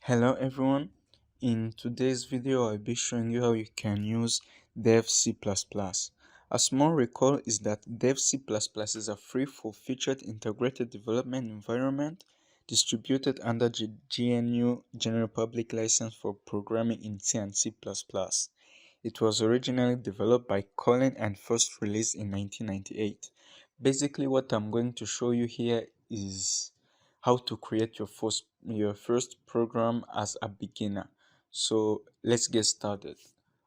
Hello everyone, in today's video I'll be showing you how you can use Dev C++. A small recall is that Dev C++ is a free full-featured integrated development environment distributed under GNU General Public License for programming in C and C++. It was originally developed by Colin and first released in 1998. Basically what I'm going to show you here is how to create your first program as a beginner. So let's get started.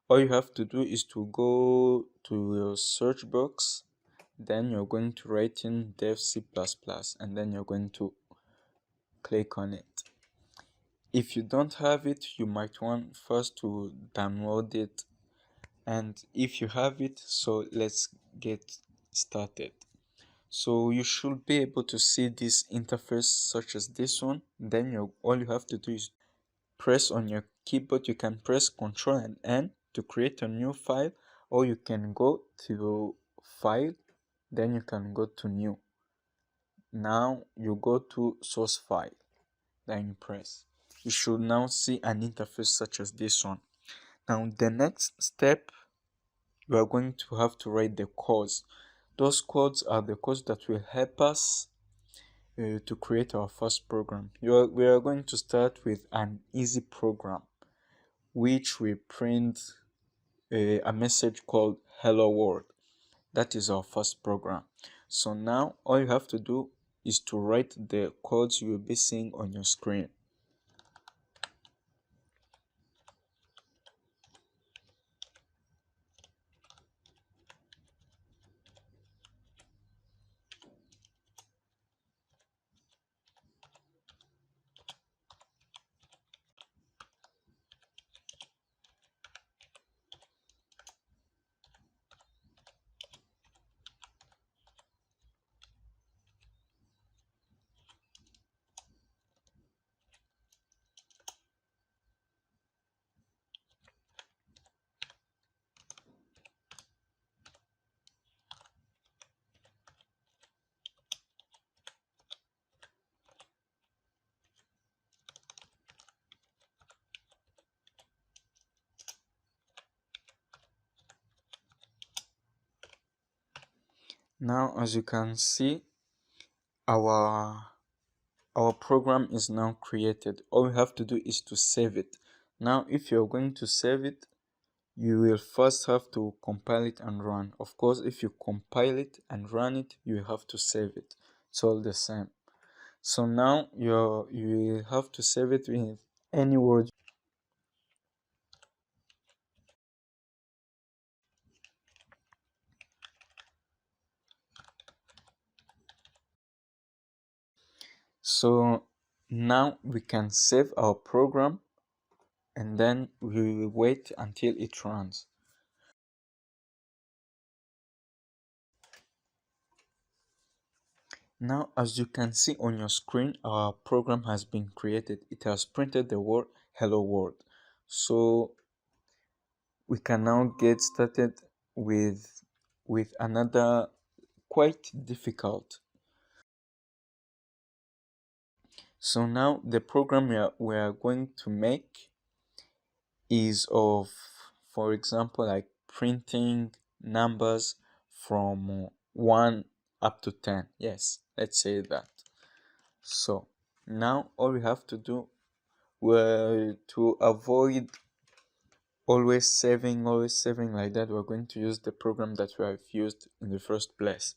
All you have to do is to go to your search box, then you're going to write in dev C++ and then you're going to click on it. If you don't have it, you might want first to download it, and if you have it, so let's get started. So you should be able to see this interface such as this one. Then all you have to do is press on your keyboard. You can press Ctrl and N to create a new file, or you can go to File, then you can go to New. Now you go to Source File, then you press. You should now see an interface such as this one. Now the next step, you are going to have to write the codes. Those codes are the codes that will help us to create our first program. We are going to start with an easy program which will print a message called hello world. That is our first program. So now all you have to do is to write the codes you will be seeing on your screen. Now as you can see, our program is now created. All we have to do is to save it. Now if you're going to save it, you will first have to compile it and run. Of course, if you compile it and run it, you have to save it. It's all the same. So now you will have to save it with any word. So now we can save our program and then we will wait until it runs. Now as you can see on your screen, our program has been created. It has printed the word hello world. So we can now get started with another quite difficult. So now the program we are going to make is of, for example, like printing numbers from 1 up to 10. Yes, let's say that. So now all we have to do, to avoid always saving like that, we're going to use the program that we have used in the first place.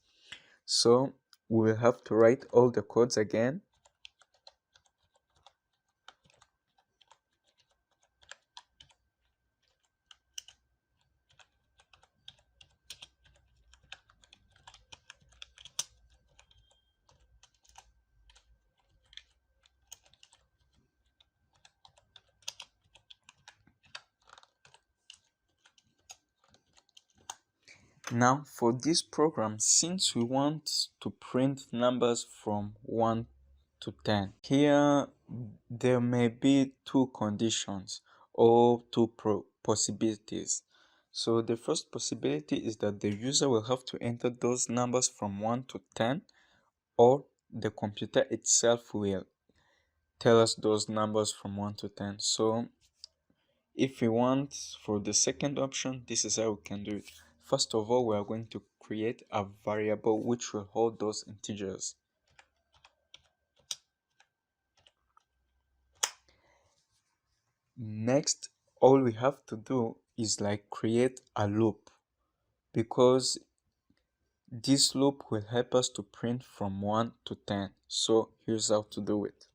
So we will have to write all the codes again. Now for this program, since we want to print numbers from 1 to 10, here there may be two conditions or two possibilities. So the first possibility is that the user will have to enter those numbers from 1 to 10, or the computer itself will tell us those numbers from 1 to 10. So if we want for the second option, this is how we can do it. First of all, we are going to create a variable which will hold those integers. Next, all we have to do is like create a loop, because this loop will help us to print from 1 to 10. So here's how to do it.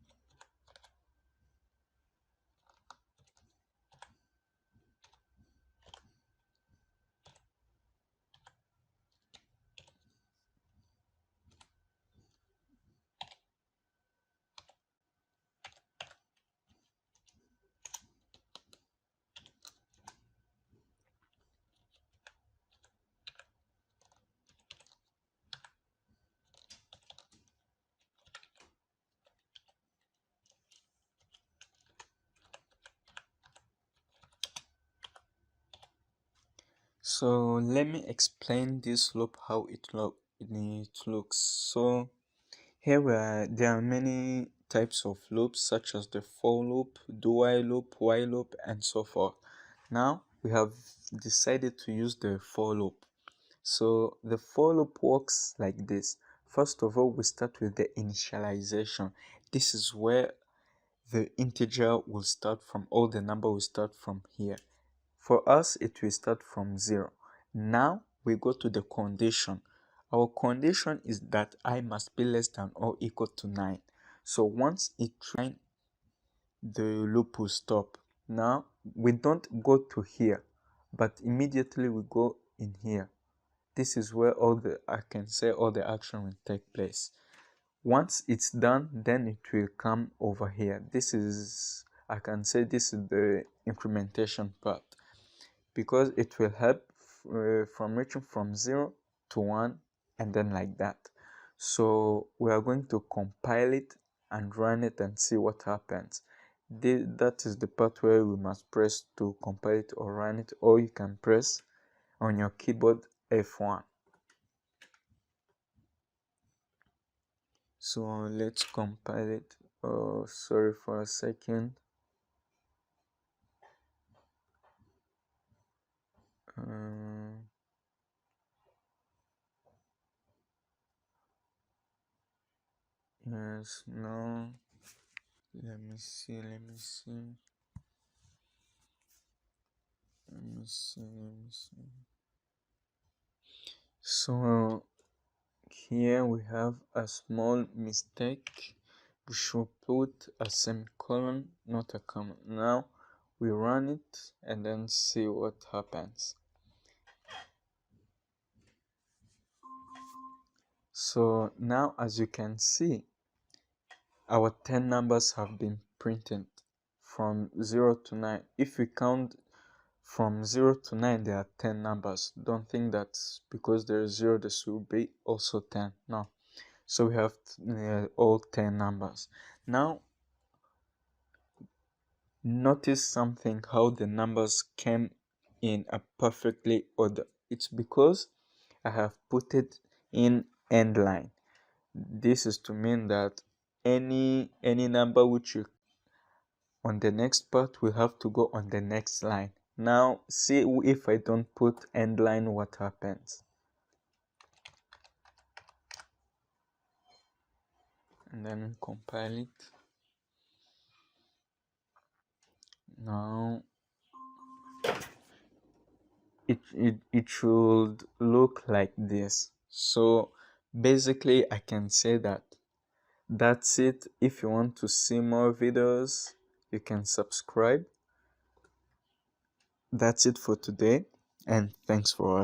So let me explain this loop how it looks. So here there are many types of loops, such as the for loop, do while loop, while loop, and so forth. Now we have decided to use the for loop. So the for loop works like this. First of all, we start with the initialization. This is where the integer will start from, all the number will start from here. For us, it will start from 0. Now we go to the condition. Our condition is that I must be less than or equal to 9. So once it tries, the loop will stop. Now we don't go to here, but immediately we go in here. This is where all the action will take place. Once it's done, then it will come over here. This is the incrementation part, because it will help from reaching from 0 to 1 and then like that. So we are going to compile it and run it and see what happens. That is the part where we must press to compile it or run it, or you can press on your keyboard F1. So let's compile it. Oh, sorry for a second. Yes, no. Let me see. So here we have a small mistake. We should put a semicolon, not a comma. Now we run it and then see what happens. So now, as you can see, our 10 numbers have been printed from 0 to 9. If we count from 0 to 9, there are 10 numbers. Don't think that because there is 0, there should be also 10. No. So we have all 10 numbers. Now, notice something, how the numbers came in a perfectly order. It's because I have put it in end line. This is to mean that any number which you on the next part will have to go on the next line. Now see if I don't put end line, what happens. And then compile it. Now it should look like this. So basically I can say that that's it. If you want to see more videos, you can subscribe. That's it for today, and thanks for watching.